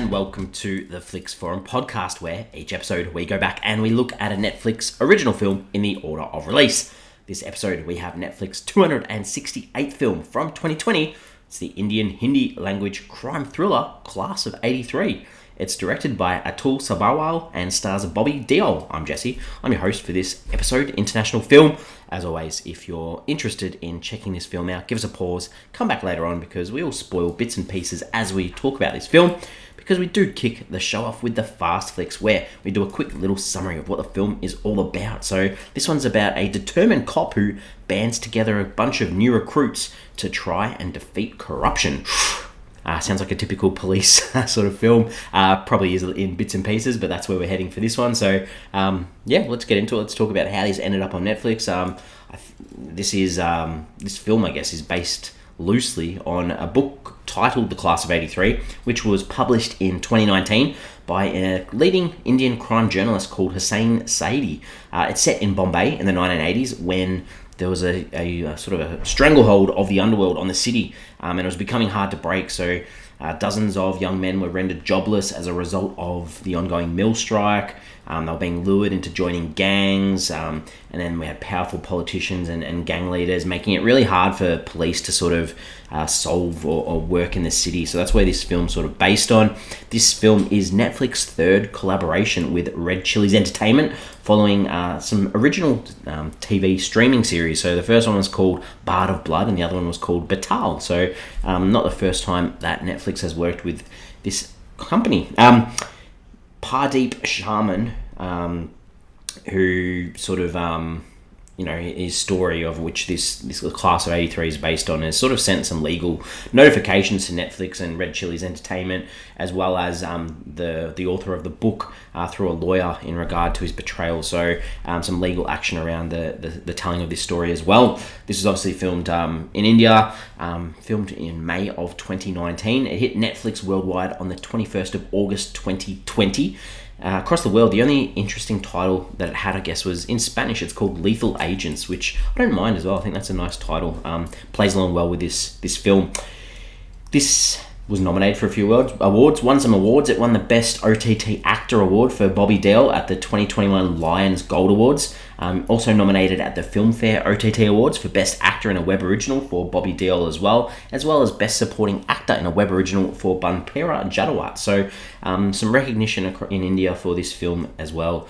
and welcome to the Flix Forum podcast, where each episode we go back and we look at a Netflix original film in the order of release. This episode we have Netflix 268th film from 2020. It's the Indian Hindi language crime thriller Class of 83. It's directed by Atul Sabharwal and stars Bobby Deol. I'm Jesse. I'm your host for this episode, International Film. As always, if you're interested in checking this film out, give us a pause, come back later on because we will spoil bits and pieces as we talk about this film, because we do kick the show off with the Fast Flicks, where we do a quick little summary of what the film is all about. So this one's about a determined cop who bands together a bunch of new recruits to try and defeat corruption. Sounds like a typical police sort of film. Probably is in bits and pieces, but that's where we're heading for this one. So, let's get into it. Let's talk about how this ended up on Netflix. This film, I guess, is based loosely on a book titled The Class of 83, which was published in 2019 by a leading Indian crime journalist called Hussain Saidi. It's set in Bombay in the 1980s when there was a sort of a stranglehold of the underworld on the city, and it was becoming hard to break. So dozens of young men were rendered jobless as a result of the ongoing mill strike. They were being lured into joining gangs, and then we had powerful politicians and gang leaders making it really hard for police to sort of solve or work in the city. So that's where this film's sort of based on. This film is Netflix's third collaboration with Red Chillies Entertainment, following some original TV streaming series. So the first one was called Bard of Blood and the other one was called Batal. So not the first time that Netflix has worked with this company. Pardeep Sharman, who sort of, his story of which this Class of 83 is based on, has sort of sent some legal notifications to Netflix and Red Chillies Entertainment, as well as the author of the book through a lawyer in regard to his betrayal. So some legal action around the telling of this story as well. This was obviously filmed in India, filmed in May of 2019. It hit Netflix worldwide on the 21st of August 2020. Across the world, the only interesting title that it had, I guess, was in Spanish. It's called Lethal Agents, which I don't mind as well. I think that's a nice title. Plays along well with this film. This was nominated for a few awards, won some awards. It won the Best OTT Actor Award for Bobby Deol at the 2021 Lions Gold Awards. Also nominated at the Filmfare OTT Awards for Best Actor in a Web Original for Bobby Deol as well as Best Supporting Actor in a Web Original for Banpera Jadawat. So some recognition in India for this film as well.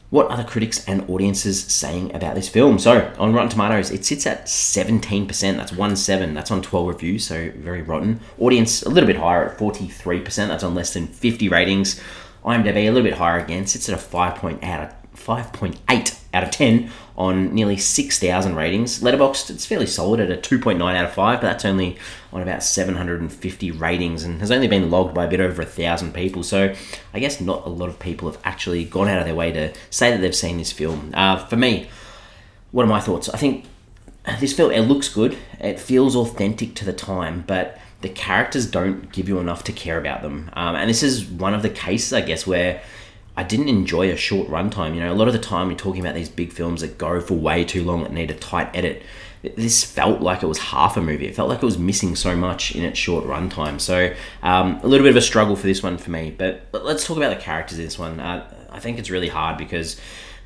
What are the critics and audiences saying about this film? So, on Rotten Tomatoes, it sits at 17%. That's 1-7. That's on 12 reviews, so very rotten. Audience, a little bit higher at 43%. That's on less than 50 ratings. IMDb, a little bit higher again. Sits at a 5.8 out of 10 on nearly 6,000 ratings. Letterboxd, it's fairly solid at a 2.9 out of 5, but that's only on about 750 ratings and has only been logged by a bit over 1,000 people. So I guess not a lot of people have actually gone out of their way to say that they've seen this film. For me, what are my thoughts? I think this film, it looks good. It feels authentic to the time, but the characters don't give you enough to care about them. And this is one of the cases, I guess, where I didn't enjoy a short runtime. A lot of the time we're talking about these big films that go for way too long, that need a tight edit. This felt like it was half a movie. It felt like it was missing so much in its short runtime. So a little bit of a struggle for this one for me. But let's talk about the characters in this one. I think it's really hard because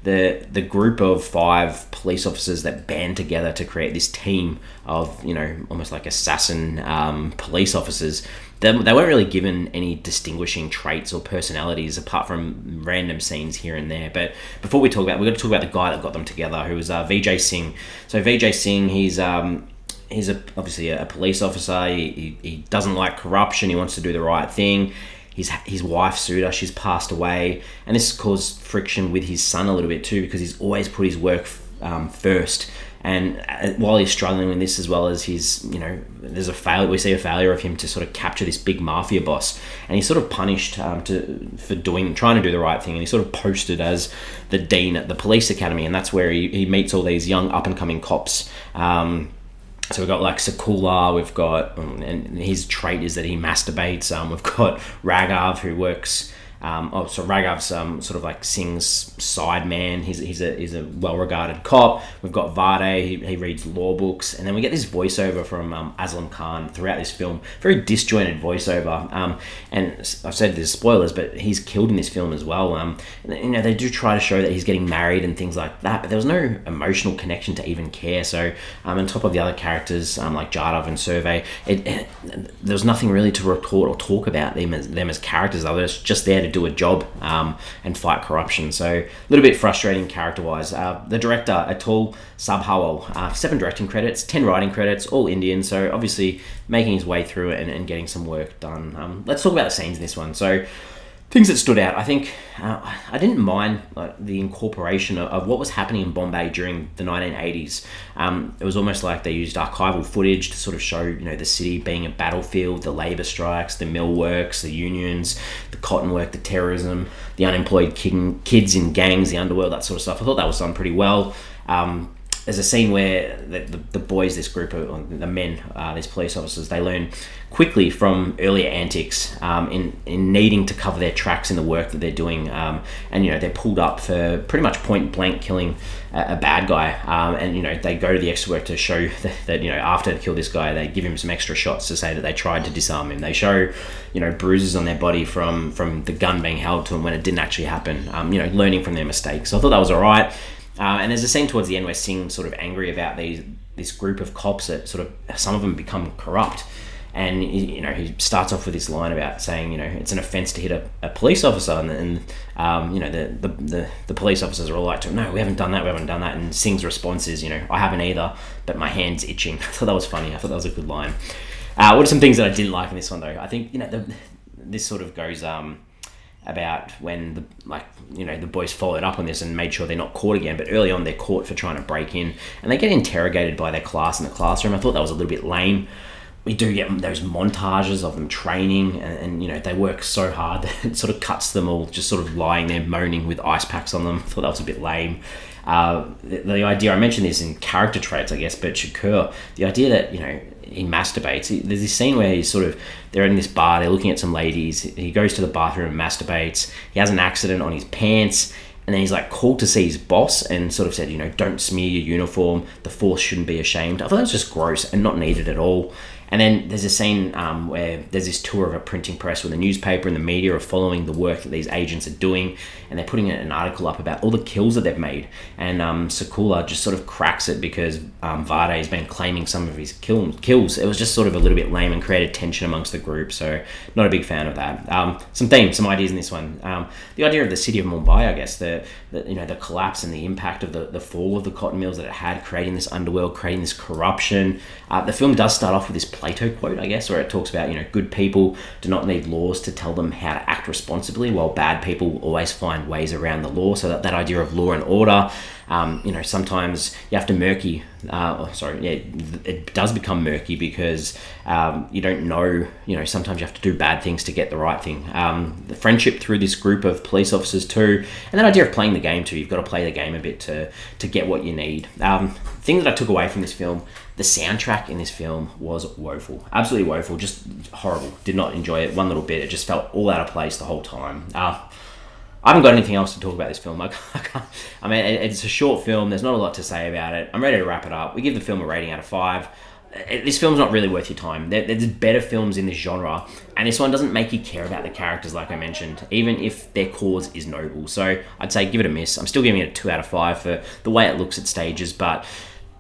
the group of 5 police officers that band together to create this team of, almost like assassin police officers, they weren't really given any distinguishing traits or personalities apart from random scenes here and there. But before we've got to talk about the guy that got them together, who was Vijay Singh. So Vijay Singh, he's obviously a police officer. He doesn't like corruption. He wants to do the right thing. His wife, Sudha, she's passed away, and this caused friction with his son a little bit too, because he's always put his work first. And while he's struggling with this, as well as his, there's a failure. We see a failure of him to sort of capture this big mafia boss, and he's sort of punished for trying to do the right thing. And he's sort of posted as the dean at the police academy, and that's where he meets all these young up and coming cops. So we've got like Sakula, and his trait is that he masturbates. We've got Raghav, who works Raghav's sort of like Singh's side man. He's a well-regarded cop. We've got Vade, he reads law books, and then we get this voiceover from Aslam Khan throughout this film. Very disjointed voiceover, and I've said there's spoilers, but he's killed in this film as well. They do try to show that he's getting married and things like that, but there was no emotional connection to even care. So on top of the other characters like Jadav and Survey, there was nothing really to report or talk about them as characters. They were just there to do a job and fight corruption. So a little bit frustrating character-wise. The director, Atul Sabharwal, 7 directing credits, 10 writing credits, all Indian, so obviously making his way through it and getting some work done. Let's talk about the scenes in this one. So things that stood out, I think I didn't mind the incorporation of what was happening in Bombay during the 1980s. It was almost like they used archival footage to sort of show, the city being a battlefield, the labour strikes, the mill works, the unions, the cotton work, the terrorism, the unemployed kids in gangs, the underworld, that sort of stuff. I thought that was done pretty well. There's a scene where the boys, this group of the men, these police officers, they learn quickly from earlier antics in needing to cover their tracks in the work that they're doing, and they're pulled up for pretty much point blank killing a bad guy, and they go to the extra work to show that after they kill this guy, they give him some extra shots to say that they tried to disarm him. They show bruises on their body from the gun being held to them when it didn't actually happen, learning from their mistakes. So I thought that was all right. And there's a scene towards the end where Singh's sort of angry about this group of cops that sort of, some of them become corrupt. And, he starts off with this line about saying, it's an offence to hit a police officer. And the police officers are all like, no, we haven't done that. And Singh's response is, I haven't either, but my hand's itching. I thought that was funny. I thought that was a good line. What are some things that I didn't like in this one, though? I think, this sort of goes... about when the boys followed up on this and made sure they're not caught again, but early on they're caught for trying to break in and they get interrogated by their class in the classroom. I thought that was a little bit lame. We do get those montages of them training and they work so hard that it sort of cuts them all just sort of lying there moaning with ice packs on them. I thought that was a bit lame. The idea, I mentioned this in character traits, I guess, but Shakur, the idea that, he masturbates. There's this scene where they're in this bar, they're looking at some ladies, he goes to the bathroom and masturbates, he has an accident on his pants, and then he's called to see his boss and sort of said, don't smear your uniform, the force shouldn't be ashamed. I thought that was just gross and not needed at all. And then there's a scene where there's this tour of a printing press where the newspaper and the media are following the work that these agents are doing, and they're putting an article up about all the kills that they've made. And Sakula just sort of cracks it because Vade has been claiming some of his kills. It was just sort of a little bit lame and created tension amongst the group, so not a big fan of that. Some themes, some ideas in this one. The idea of the city of Mumbai, I guess, the collapse and the impact of the fall of the cotton mills that it had, creating this underworld, creating this corruption. The film does start off with this Plato quote, I guess, where it talks about, good people do not need laws to tell them how to act responsibly, while bad people always find ways around the law. So that idea of law and order, sometimes you have to it does become murky because you don't know, sometimes you have to do bad things to get the right thing. The friendship through this group of police officers too, and that idea of playing the game too. You've got to play the game a bit to get what you need. Things that I took away from this film, the soundtrack in this film was woeful, absolutely woeful, just horrible. Did not enjoy it one little bit. It just felt all out of place the whole time. I haven't got anything else to talk about this film. It's a short film. There's not a lot to say about it. I'm ready to wrap it up. We give the film a rating out of 5. This film's not really worth your time. There's better films in this genre, and this one doesn't make you care about the characters, like I mentioned, even if their cause is noble. So I'd say give it a miss. I'm still giving it a 2 out of 5 for the way it looks at stages, but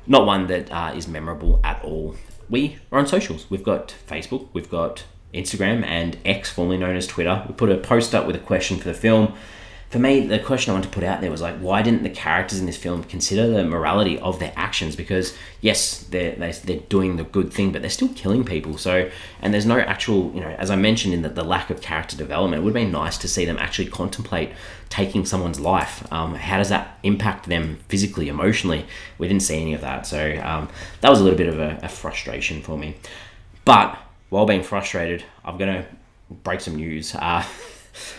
not one that is memorable at all. We are on socials. We've got Facebook, we've got Instagram, and X, formerly known as Twitter. We put a post up with a question for the film. For me, the question I wanted to put out there was why didn't the characters in this film consider the morality of their actions? Because yes, they're doing the good thing, but they're still killing people. So, and there's no actual, as I mentioned in the lack of character development, it would have been nice to see them actually contemplate taking someone's life. How does that impact them physically, emotionally? We didn't see any of that. So that was a little bit of a frustration for me. But while being frustrated, I'm going to break some news.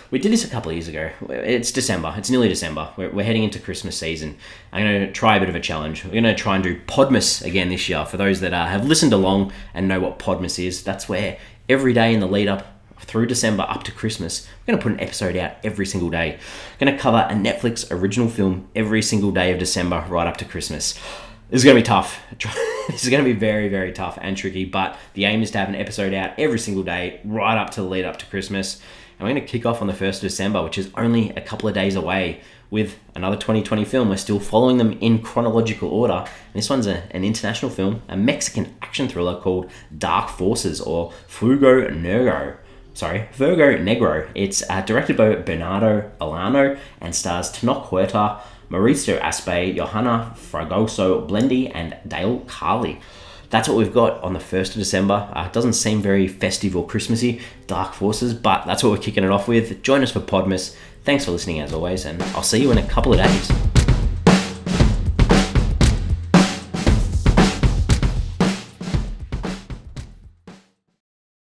We did this a couple of years ago. It's December. It's nearly December. We're heading into Christmas season. I'm going to try a bit of a challenge. We're going to try and do Podmas again this year. For those that have listened along and know what Podmas is, that's where every day in the lead up through December up to Christmas, we're going to put an episode out every single day. We're going to cover a Netflix original film every single day of December right up to Christmas. This is going to be tough. This is going to be very, very tough and tricky, but the aim is to have an episode out every single day right up to the lead up to Christmas. And we're going to kick off on the 1st of December, which is only a couple of days away, with another 2020 film. We're still following them in chronological order. And this one's an international film, a Mexican action thriller called Dark Forces, or Fuego Negro. It's directed by Bernardo Alano and stars Tenoch Huerta, Mauricio Aspe, Johanna Fragoso Blendi, and Dale Carley. That's what we've got on the 1st of December. It doesn't seem very festive or Christmassy, Dark Forces, but that's what we're kicking it off with. Join us for Podmas. Thanks for listening as always, and I'll see you in a couple of days.